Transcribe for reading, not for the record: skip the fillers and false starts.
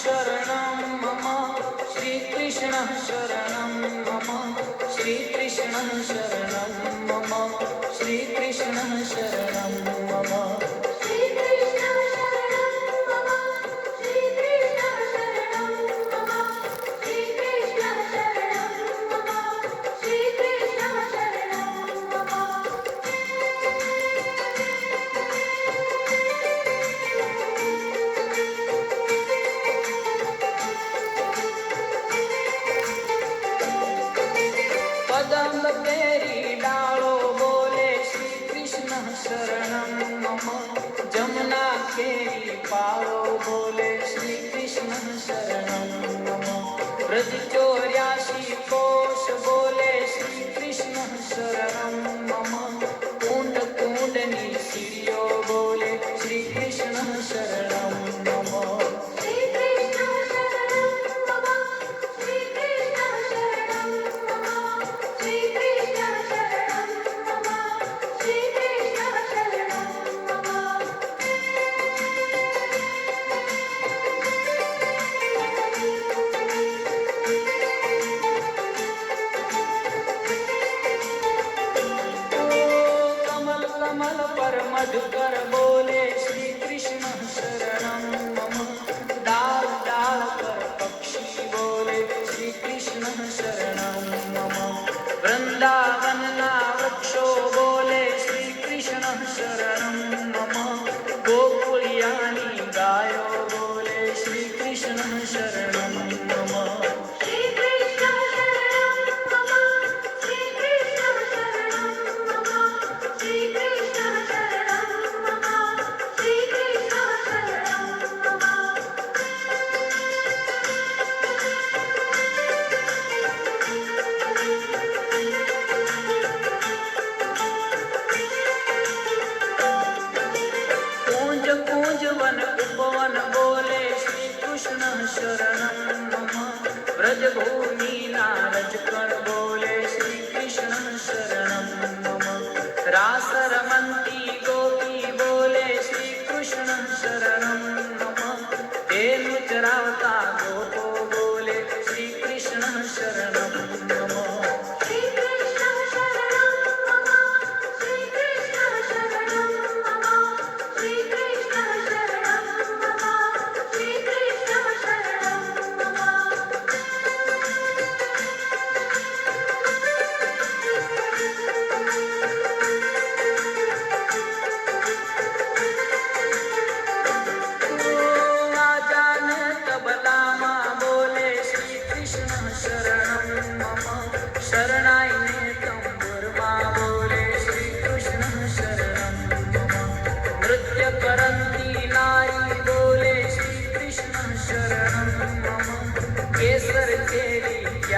शरणं मम श्रीकृष्ण शरणं मम श्रीकृष्ण शरणं मम श्रीकृष्ण शरणं मम पदम तेरी डालो बोले श्री कृष्ण शरणं मम जमुना केरी पालो बोले श्री कृष्ण शरणं मम ब्रज 84 कोश बोले श्री कृष्ण शरणं मम कुंड कुंडनी सीढ़ियों बोले श्री कृष्ण शरणं मम कमल पर मधुकर बोले श्री कृष्ण शरणं मम डाल डाल पर पक्षी बोले श्री कृष्ण शरणं मम वृंदावन ना वृक्षो बोले श्री कृष्ण शरणं मम गोकुलियानी गायो बोले श्री कृष्ण शरणं मम वन उपवन बोले श्री कृष्ण शरणं मम ब्रजभूमि नारजकण बोले श्री कृष्ण शरणं मम रास रमन्ती गोपी बोले श्री कृष्ण शरणं मम धेनु चरावता गोपो बोले श्री कृष्ण शरणं मम शरणाई तंबुर बोले श्री कृष्ण शरणं मम नृत्य करन्ती नारी बोले श्री कृष्ण शरणं मम केसर के